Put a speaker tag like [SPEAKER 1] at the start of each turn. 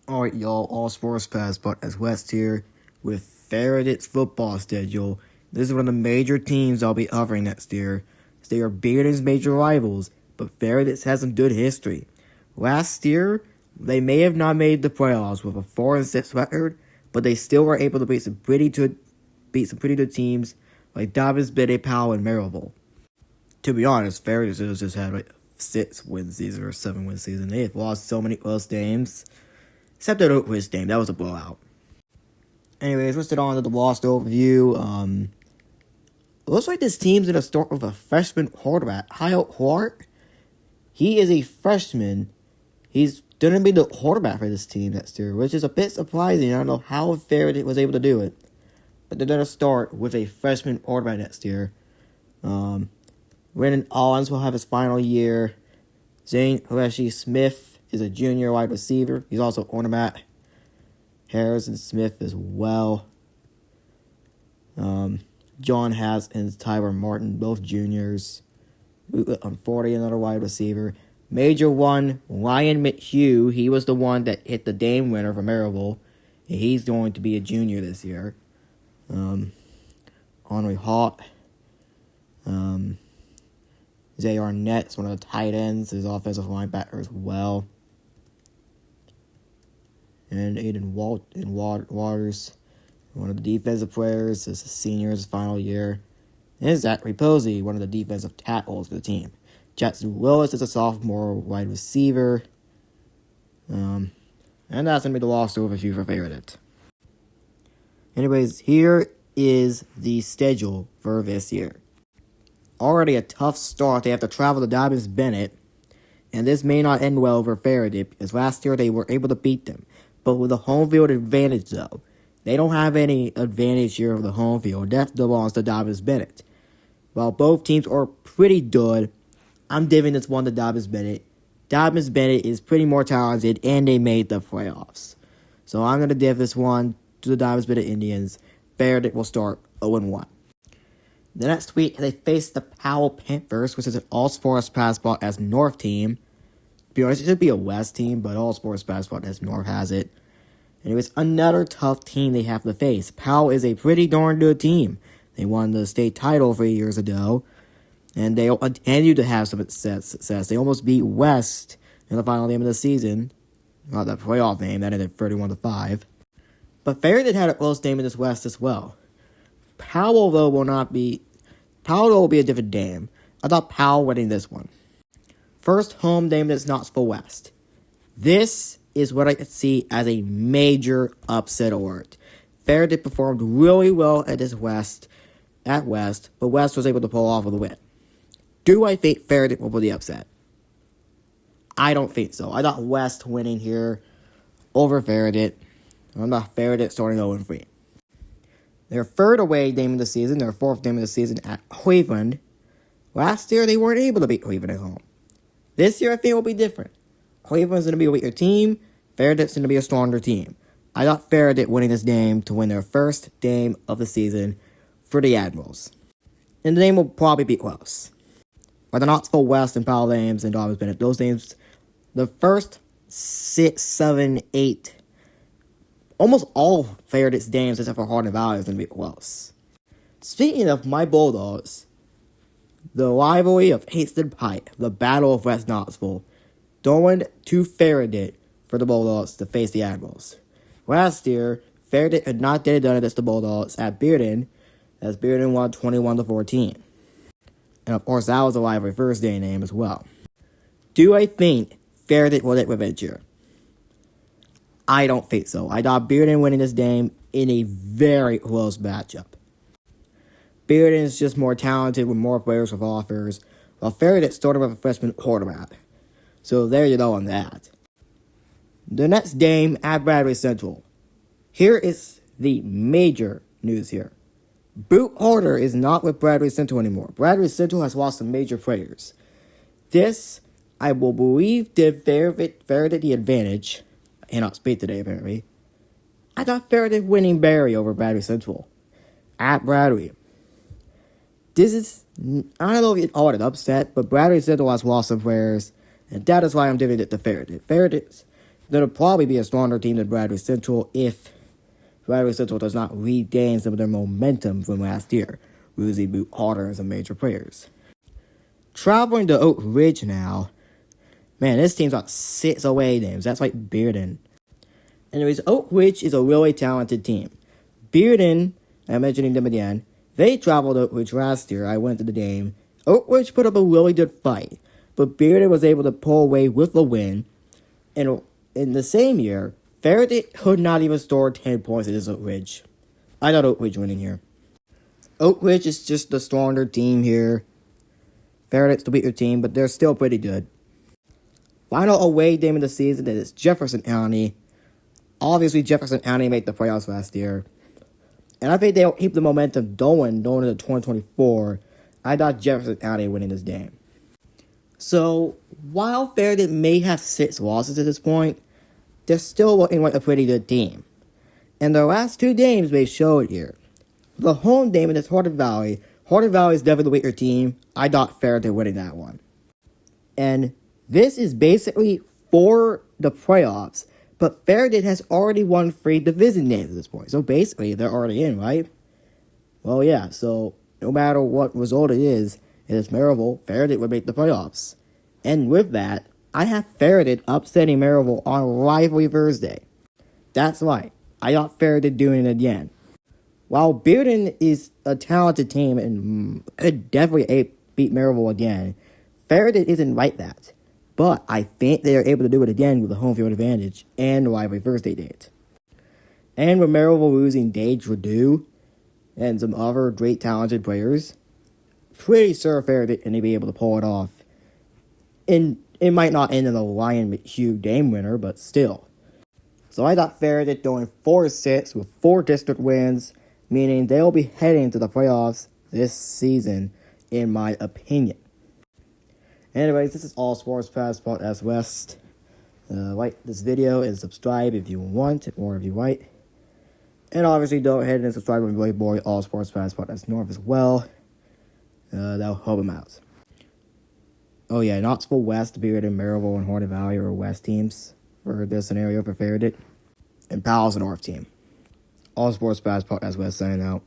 [SPEAKER 1] Alright, y'all, all sports pass, but as West here with Farragut's football schedule. This is one of the major teams I'll be covering next year. They are Bearden's major rivals, but Farragut's has some good history. Last year, they may have not made the playoffs with a 4-6 record, but they still were able to beat some pretty good teams like Dobbins, Biddy, Powell, and Maryville. To be honest, Farragut has just had like 6-win season or 7-win season. They have lost so many close games. Except the Oakwood game, that was a blowout. Anyways, let's get on to the lost overview. It looks like this team's gonna start with a freshman quarterback, Kyle Hart. He is a freshman. He's gonna be the quarterback for this team next year, which is a bit surprising. I don't know how Farragut was able to do it, but they're gonna start with a freshman quarterback next year. Brandon Owens will have his final year. Zane Horashi Smith is a junior wide receiver. He's also cornerback. Harrison Smith as well. John Haas and Tyler Martin, both juniors. 40, another wide receiver. Major one, Ryan McHugh. He was the one that hit the game winner for Maryville. And he's going to be a junior this year. Henry Hawk. Zay Arnett's one of the tight ends. His offensive linebacker as well. And Aiden Waters, one of the defensive players, is a senior his final year. And Zachary Posey, one of the defensive tackles for the team. Jackson Willis is a sophomore wide receiver. And that's going to be the lost overview for Farragut. Anyways, here is the schedule for this year. Already a tough start. They have to travel to Dobbins Bennett. And this may not end well for Farragut, because last year they were able to beat them. But with a home field advantage, though, they don't have any advantage here of the home field. That belongs to Dobbins Bennett. While both teams are pretty good, I'm giving this one to Dobbins Bennett. Dobbins Bennett is pretty more talented, and they made the playoffs. So I'm going to give this one to the Dobbins Bennett Indians. Farragut will start 0-1. The next week, they face the Powell Panthers, which is an all-sports basketball as North team. To be honest, it should be a West team, but all-sports basketball as North has it. Anyways, another tough team they have to face. Powell is a pretty darn good team. They won the state title 3 years ago, and they continue to have some success. They almost beat West in the final game of the season. Not the playoff game, that ended 31-5. But Farragut had a close game in this West as well. Powell, though, will be a different game. I thought Powell winning this one. First home game that's not for West. This is what I could see as a major upset alert. Farragut performed really well at West, but West was able to pull off with a win. Do I think Farragut will pull the upset? I don't think so. I thought West winning here over Farragut. I'm not Farragut starting 0-3. Their third away game of the season, their fourth game of the season at Cleveland. Last year, they weren't able to beat Cleveland at home. This year, I think it will be different. Cleveland's going to be a weaker team. Farragut's going to be a stronger team. I got Farragut winning this game to win their first game of the season for the Admirals. And the game will probably be close. But the Knoxville West and Powell games and Dobbins Bennett, those games, the first 6, 7, 8, almost all Farragut's games except for Hardin Valley is going to be close. Speaking of my Bulldogs, the rivalry of Hastings Pike, the Battle of West Knoxville, going to Farragut for the Bulldogs to face the Admirals. Last year, Farragut had not done it against the Bulldogs at Bearden, as Bearden won 21-14. And of course, that was a rivalry first day name as well. Do I think Farragut will get revenge here? I don't think so. I thought Bearden winning this game in a very close matchup. Bearden is just more talented with more players with offers, while Farragut started with a freshman quarterback. So there you go on that. The next game at Bradley Central. Here is the major news here. Boot Carter is not with Bradley Central anymore. Bradley Central has lost some major players. This, I will believe, did Farragut the advantage. I cannot speak today, apparently. I got Farragut winning Barry over Bradley Central. At Bradley. This is, I don't know if you'd call it an upset, but Bradley Central has lost some players, and that is why I'm giving it to Farragut. Farragut There'll probably be a stronger team than Bradley Central if Bradley Central does not regain some of their momentum from last year, losing Boot Harder and some major players. Traveling to Oak Ridge now, man, this team's got 6 away games. That's like Bearden. Anyways, Oak Ridge is a really talented team. Bearden, I'm mentioning them again, they traveled to Oak Ridge last year. I went to the game. Oak Ridge put up a really good fight, but Bearden was able to pull away with the win. And in the same year, Farragut could not even score 10 points against Oak Ridge. I got Oak Ridge winning here. Oak Ridge is just the stronger team here. Farragut's the weaker team, but they're still pretty good. Final away game of the season is Jefferson County. Obviously, Jefferson County made the playoffs last year. And I think they'll keep the momentum going into 2024. I got Jefferson County winning this game. So, while Farragut may have 6 losses at this point, they're still looking like a pretty good team. And their last 2 games they showed here. The home game is Hardin Valley. Hardin Valley is definitely the weaker team. I got Farragut winning that one. And this is basically for the playoffs. But Farragut has already won 3 division games at this point. So basically, they're already in, right? Well, yeah. So no matter what result it is Maryville, Farragut would make the playoffs. And with that, I have Farragut upsetting Maryville on Rivalry Thursday. That's right. I got Farragut doing it again. While Bearden is a talented team and could definitely beat Maryville again, Farragut isn't like that. But I think they are able to do it again with the home field advantage and the Rivalry Thursday date. And with Maryville losing Gage Redu and some other great talented players, pretty sure Farragut can be able to pull it off. And it might not end in a Lion McHugh game winner, but still. So I got Farragut going 4-6 with 4 district wins, meaning they'll be heading to the playoffs this season, in my opinion. Anyways, this is All Sports Pass Podcast West. Like this video and subscribe if you want, or if you like. And obviously, don't head and subscribe to my really boy All Sports Pass Podcast North as well. That'll help him out. Oh yeah, Knoxville West, Bearden, Maryville, and Hardin Valley are West teams for this scenario for Farragut. And Powell's a North team. All Sports Pass Podcast West signing out.